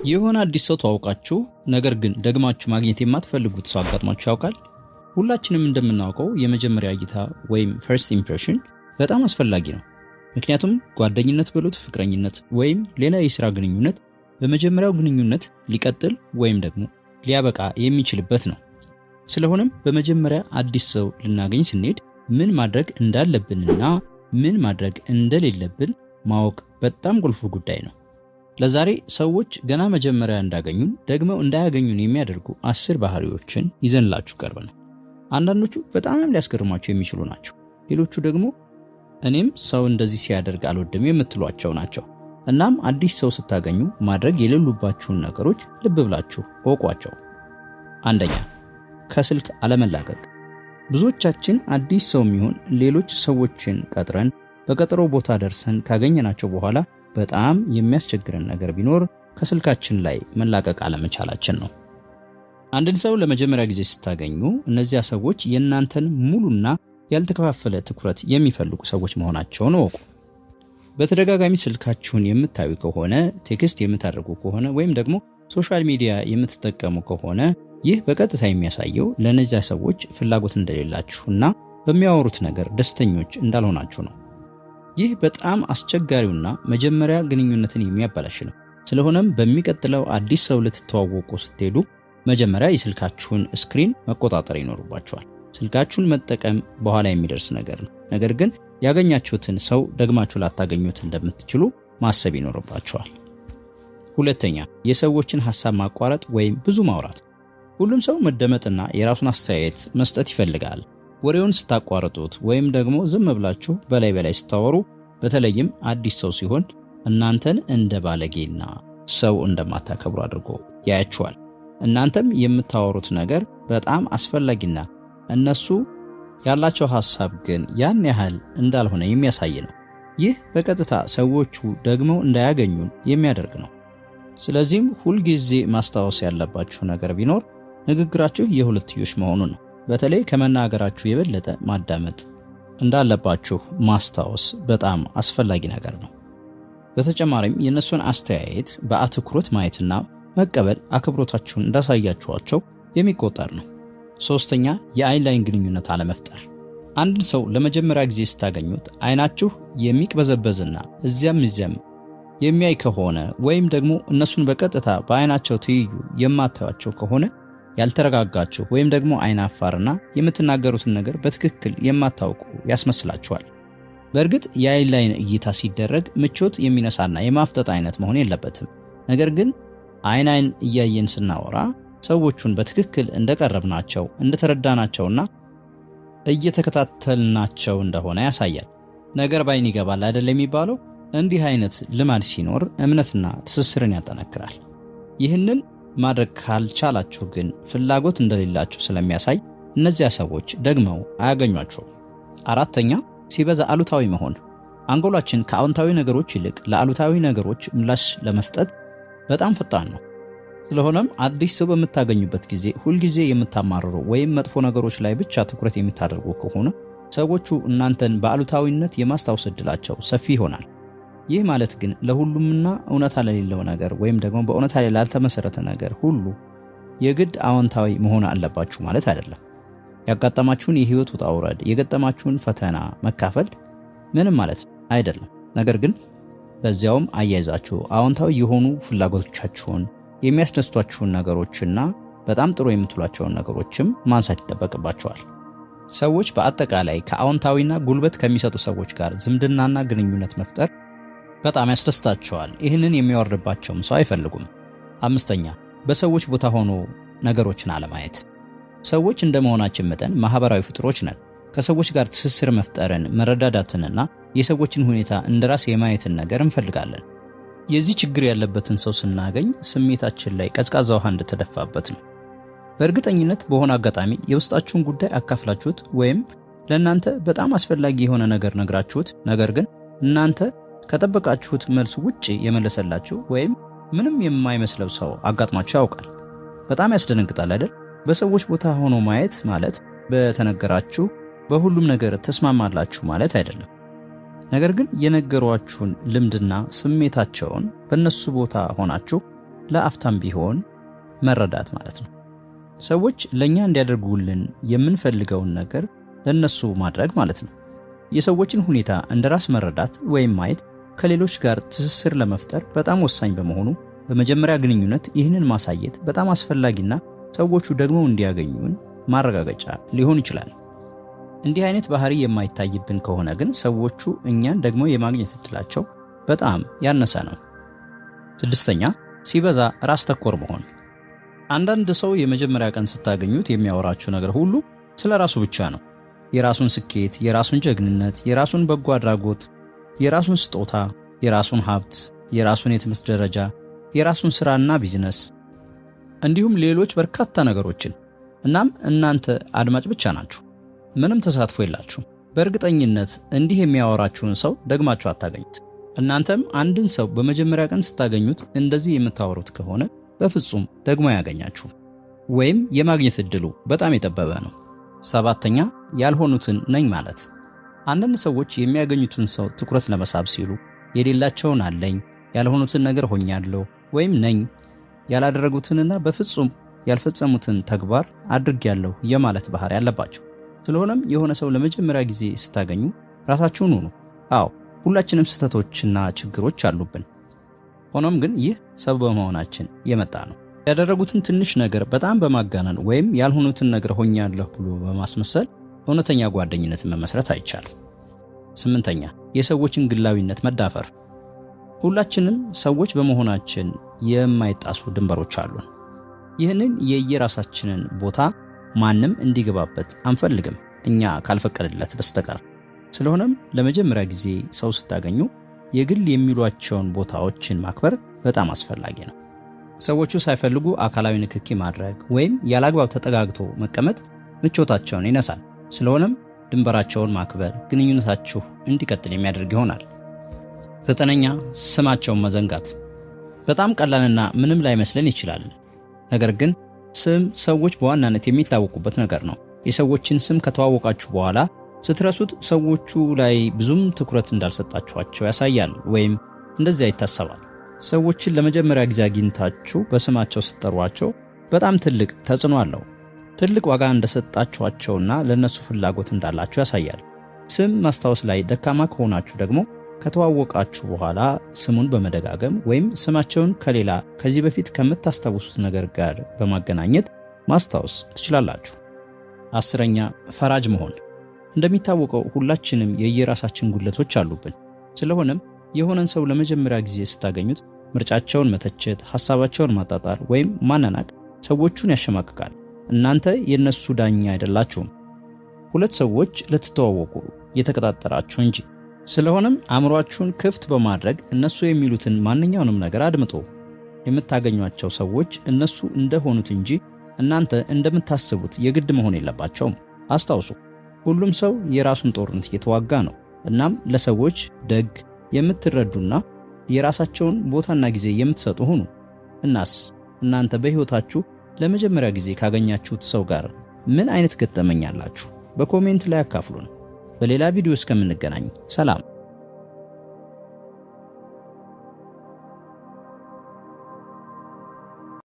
የሆነ አዲስ ሰው ተዋውቃችሁ ነገር ግን ደግማችሁ ማግኘት የማትፈልጉት ሰው አጋጥሟችሁ ያውቃል? ሁላችንም እንደምናውቀው የመጀመሪያ እይታ ወይም first impression በጣም አስፈላጊ ነው። ምክንያቱም ጓደኝነት ብሉት ፍቅረኝነት ወይም ሌላ የሥራ ግንኙነት በመጀመሪያው ግንኙነት ሊቀጥል ወይም ደግሞ ሊያበቃ የሚችልበት ነው። ስለሆነም በመጀመሪያ አዲስ ሰው ልናገኝ ስንሄድ ምን ማድረግ እንዳለብንና ምን ማድረግ እንደሌለብን ማወቅ በጣም ቁልፍ ጉዳይ ነው። ለዛሬ ሰዎች ገና መጀመሪያ እንዳገኙን ደግመው እንዳያገኙን የሚያደርጉ 10 ባህሪዎችን ይዘንላችሁ ቀርበናል። አንዳንዶቹ በጣም ሊያስገርሟችሁ የሚችሉ ናቸው። ሌሎቹ ደግሞ እኔም ሰው እንደዚህ ሲያደርግ አልወድም የምትሏቸው ናቸው። እናም አዲስ ሰው ስታገኙ ማድረግ የሌሉባችሁን ነገሮች ልብ ብላችሁ እወቋቸው። አንደኛ፣ ከስልክ አለመላቀቅ። ብዙዎቻችን አዲስ ሰው የሚሆን ሌሎች ሰዎችን ቀጥረን በቀጠሮ ቦታ ደርሰን ካገኘናቸው በኋላ በጣም የሚያስቸግረን ነገር ቢኖር ከስልካችን ላይ መላቀቅ አለመቻላችን ነው። አንድን ሰው ለመጀመሪያ ጊዜ ስታገኙ እነዚያ ሰዎች የእናንተን ሙሉና ያልተከፋፈለ ትኩረት የሚፈልጉ ሰዎች መሆናቸውን እወቁ። በተደጋጋሚ ስልካችሁን የምታዩ ከሆነ፣ ቴክስት የምታደርጉ ከሆነ ወይም ደግሞ ሶሻል ሚዲያ የምትጠቀሙ ከሆነ ይህ በቀጥታ የሚያሳየው ለነዚያ ሰዎች ፍላጎት እንደሌላችሁና በሚያወሩት ነገር ደስተኞች እንዳልሆናችሁ ነው። ይህ በጣም አስቸጋሪውና መጀመሪያ ግንኙነትን የሚያበላሽ ነው። ስለሆነም በሚቀጥለው አዲስ ሰው ልትተዋወቁ ስትሄዱ መጀመሪያ የስልካችሁን ስክሪን መቆጣጠር ይኖርባችኋል። ስልካችሁን መጠቀም በኋላ የሚደርስ ነገር ነው። ነገር ግን ያገኛችሁትን ሰው ደግማችሁ ላታገኙት እንደምትችሉ ማሰብ ይኖርባችኋል። ሁለተኛ፣ የሰዎችን ሐሳብ ማቋረጥ ወይም ብዙ ማውራት። ሁሉም ሰው መደመጥና የራሱን አስተያየት መስጠት ይፈልጋል። ወሬውን ስታቋርጡት ወይም ደግሞ ዝም ብላችሁ በላይ ስታወሩ፣ በተለይም አዲስ ሰው ሲሆን እናንተን እንደ ባለጌና ሰው እንደማታከብሩ አድርጎ ያያችኋል። እናንተም የምታወሩት ነገር በጣም አስፈላጊና እነሱ ያላቸው ሐሳብ ግን ያን ያህል እንዳልሆነ የሚያሳይ ነው። ይህ በቀጥታ ሰዎቹ ደግሞ እንዳያገኙን የሚያደርግ ነው። ስለዚህም ሁልጊዜ ማስታወስ ያለባችሁ ነገር ቢኖር ንግግራችሁ የሁለትዮሽ መሆኑን ነው። በተለይ ከመናገራችሁ የበለጠ ማዳመጥ እንዳለባችሁ ማስታወስ በጣም አስፈላጊ ነገር ነው። በተጨማሪም የነሱን አስተያየት በአትኩሮት ማየትና መቀበል አክብሮታችሁን እንዳሳያችኋቸው የሚቆጠር ነው። ሶስተኛ፣ የአይን ላይን ግንኙነት አለመፍጠር። አንድ ሰው ለመጀመሪያ ጊዜ ስታገኙት አይናችሁ የሚቅበዘበዝና እዚያም የሚያይ ከሆነ ወይም ደግሞ እነሱን በቀጥታ በአይናቸው ትይዩ የማታዩቸው ከሆነ ያልተረጋጋችሁ ወይም ደግሞ አይን አፋርና የምትናገሩትን ነገር በትክክል የማታውቁ ያስመስላችኋል። በእርግጥ የአይን ላይን እይታ ሲደረግ ምቾት የሚነሳና የማፍጠጥ አይነት መሆን የለበትም። ነገር ግን አይን እያየን ስናወራ ሰዎቹን በትክክል እንደቀረብናቸው እንደተረዳናቸውና እየተከታተልናቸው እንደሆነ ያሳያል። ነገር ባይን ይገባል አይደል የሚባለው። እንዲህ አይነት ልማድ ሲኖር እምነትና ትስስርን ያጠናክራል። ይህንን ማድረግ ካልቻላችሁ ግን ፍላጎት እንደሌላችሁ ስለሚያሳይ እነዚያ ሰዎች ደግመው አያገኟቸውም። አራተኛ፣ ሲበዛ አሉታዊ መሆን። አንጎላችን ከአዎንታዊ ነገሮች ይልቅ ለአሉታዊ ነገሮች ምላሽ ለመስጠት በጣም ፈጣን ነው። ስለሆነም አዲስ ሰው በምታገኙበት ጊዜ ሁልጊዜ የምታማርሩ ወይም መጥፎ ነገሮች ላይ ብቻ ትኩረት የምታደርጉ ከሆነ ሰዎቹ እናንተን በአሉታዊነት የማስታወስ ዕድላቸው ሰፊ ይሆናል። ይህ ማለት ግን ለሁሉምና እውነታ ለሌለው ነገር ወይም ደግሞ በእውነታ ላይ ላልተመሰረተ ነገር ሁሉ የግድ አዎንታዊ መሆን አለባችሁ ማለት አይደለም። ያጋጠማችሁን የህይወት ውጣ ውረድ፣ የገጠማችሁን ፈተና መካፈል ምንም ማለት አይደለም። ነገር ግን በዚያውም አያይዛችሁ አዎንታዊ የሆኑ ፍላጎቶቻችሁን፣ የሚያስደስቷችሁን ነገሮችና በጣም ጥሩ የምትሏቸውን ነገሮችም ማንሳት ይጠበቅባችኋል። ሰዎች በአጠቃላይ ከአዎንታዊና ጉልበት ከሚሰጡ ሰዎች ጋር ዝምድናና ግንኙነት መፍጠር በጣም ያስደስታቸዋል። ይህንን የሚያወርድባቸውም ሰው አይፈልጉም። አምስተኛ፣ በሰዎች ቦታ ሆኖ ነገሮችን አለማየት። ሰዎች እንደመሆናችን መጠን ማህበራዊ ፍጡሮች ነን። ከሰዎች ጋር ትስስር መፍጠርን፣ መረዳዳትንና የሰዎችን ሁኔታ እንደራስ የማየትን ነገር እንፈልጋለን። የዚህ ችግር ያለበትን ሰው ስናገኝ ስሜታችን ላይ ቀዝቃዛ ውሃ እንደተደፋበት ነው። በእርግጠኝነት በሆነ አጋጣሚ የውስጣችሁን ጉዳይ አካፍላችሁት ወይም ለእናንተ በጣም አስፈላጊ የሆነ ነገር ነግራችሁት፣ ነገር ግን እናንተ ከጠበቃችሁት መልስ ውጪ የመለሰላችሁ ወይም ምንም የማይመስለው ሰው አጋጥሟችሁ ያውቃል? በጣም ያስደነግጣል አይደል? በሰዎች ቦታ ሆኖ ማየት ማለት በተነገራችሁ በሁሉም ነገር ተስማማላችሁ ማለት አይደለም። ነገር ግን የነገሯችሁን ልምድና ስሜታቸውን በእነሱ ቦታ ሆናችሁ ለአፍታም ቢሆን መረዳት ማለት ነው። ሰዎች ለኛ እንዲያደርጉልን የምንፈልገውን ነገር ለነሱ ማድረግ ማለት ነው። የሰዎችን ሁኔታ እንደራስ መረዳት ወይም ማየት ከሌሎች ጋር ትስስር ለመፍጠር በጣም ወሳኝ በመሆኑ በመጀመሪያ ግንኙነት ይህንን ማሳየት በጣም አስፈላጊና ሰዎቹ ደግሞ እንዲያገኙን ማረጋገጫ ሊሆን ይችላል። እንዲህ አይነት ባህሪ የማይታይብን ከሆነ ግን ሰዎቹ እኛን ደግሞ የማግኘት እድላቸው በጣም ያነሰ ነው። 6ኛ ሲበዛ ራስ ተኮር መሆን። አንዳንድ ሰው የመጀመሪያ ቀን ስታገኙት የሚያወራችሁ ነገር ሁሉ ስለ ራሱ ብቻ ነው። የራሱን ስኬት፣ የራሱን ጀግንነት፣ የራሱን በጎ አድራጎት፣ የራሱን ስጦታ፣ የራሱን ሀብት፣ የራሱን የትምህርት ደረጃ፣ የራሱን ስራና ቢዝነስ እንዲሁም ሌሎች በርካታ ነገሮችን። እናም እናንተ አድማጭ ብቻ ናችሁ፣ ምንም ተሳትፎ የላችሁም። በእርግጠኝነት እንዲህ የሚያወራችሁን ሰው ደግማችሁ አታገኙት። እናንተም አንድን ሰው በመጀመሪያ ቀን ስታገኙት እንደዚህ የምታወሩት ከሆነ በፍጹም ደግሞ ያገኛችሁ ወይም የማግኘት እድሉ በጣም የጠበበ ነው። 7ኛ ያልሆኑትን ነኝ ማለት። አንዳንድ ሰዎች የሚያገኙትን ሰው ትኩረት ለመሳብ ሲሉ የሌላቸውን አለኝ፣ ያልሆኑትን ነገር ሆኛለሁ ወይም ነኝ፣ ያላደረጉትንና በፍጹም ያልፈጸሙትን ተግባር አድርጌያለሁ የማለት ባህሪ ያለባቸው። ስለሆነም የሆነ ሰው ለመጀመሪያ ጊዜ ስታገኙ ራሳችሁን ሁኑ። አዎ ሁላችንም ስህተቶችና ችግሮች አሉብን። ሆኖም ግን ይህ ሰው በመሆናችን የመጣ ነው። ያደረጉትን ትንሽ ነገር በጣም በማጋነን ወይም ያልሆኑትን ነገር ሆኛለሁ ብሎ በማስመሰል እውነተኛ ጓደኝነትን መመስረት አይቻልም። 8ኛ የሰዎችን ግላዊነት መዳፈር። ሁላችንም ሰዎች በመሆናችን የማይጣሱ ድንበሮች አሉን። ይህንን የየራሳችንን ቦታ ማንም እንዲገባበት አንፈልግም እኛ ካልፈቀድለት በስተቀር። ስለሆነም ለመጀመሪያ ጊዜ ሰው ስታገኙ የግል የሚሏቸውን ቦታዎችን ማክበር በጣም አስፈላጊ ነው። ሰዎቹ ሳይፈልጉ አካላዊ ንክኪ ማድረግ ወይም ያላግባብ ተጠጋግቶ መቀመጥ ምቾታቸውን ይነሳል። ስለሆነም ድንበራቸውን ማክበር ግንኙነታችሁ እንዲቀጥል የሚያደርግ ይሆናል። 9ኛ ስማቸውን መዘንጋት። በጣም ቀላልና ምንም ላይመስለን ይችላል። ነገር ግን ስም ሰዎች በዋናነት የሚታወቁበት ነገር ነው። የሰዎችን ስም ከተዋወቃችሁ በኋላ ስትረሱት ሰዎቹ ላይ ብዙም ትኩረት እንዳልሰጣችኋቸው ያሳያል ወይም እንደዚያ ይታሰባል። ሰዎችን ለመጀመሪያ ጊዜ አግኝታችሁ በስማቸው ስትጠሯቸው በጣም ትልቅ ተጽዕኖ አለው። ትልቅ ዋጋ እንደሰጣችኋቸውና ለነሱ ፍላጎት እንዳላችሁ ያሳያል። ስም ማስታወስ ላይ ደካማ ከሆናችሁ ደግሞ ከተዋወቃችሁ በኋላ ስሙን በመደጋገም ወይም ስማቸውን ከሌላ ከዚህ በፊት ከምታስታውሱት ነገር ጋር በማገናኘት ማስታወስ ትችላላችሁ። 10ኛ ፈራጅ መሆን። እንደሚታወቀው ሁላችንም የየራሳችን ጉድለቶች አሉብን። ስለሆነም የሆነን ሰው ለመጀመሪያ ጊዜ ስታገኙት ምርጫቸውን መተቸት፣ ሐሳባቸውን ማጣጣል ወይም ማናናቅ ሰዎቹን ያሸማቅቃል። እናንተ የነሱ ዳኛ አይደላችሁም። ሁለት ሰዎች ልትተዋወቁ የተቀጣጠራችሁ እንጂ። ስለሆነም አእምሮአችሁን ክፍት በማድረግ እነሱ የሚሉትን ማንኛውንም ነገር አድምጡ። የምታገኟቸው ሰዎች እነሱ እንደሆኑት እንጂ እናንተ እንደምታስቡት የግድ መሆን የለባቸውም። አስታውሱ፣ ሁሉም ሰው የራሱን ጦርነት እየተዋጋ ነው። እናም ለሰዎች ደግ የምትረዱና የራሳቸውን ቦታና ጊዜ የምትሰጡ ሁኑ። እናስ እናንተ በሕይወታችሁ ለመጀመሪያ ጊዜ ካገኛችሁት ሰው ጋር ምን አይነት ገጠመኝ አላችሁ? በኮሜንት ላይ አካፍሉን። በሌላ ቪዲዮ እስከምንገናኝ ሰላም።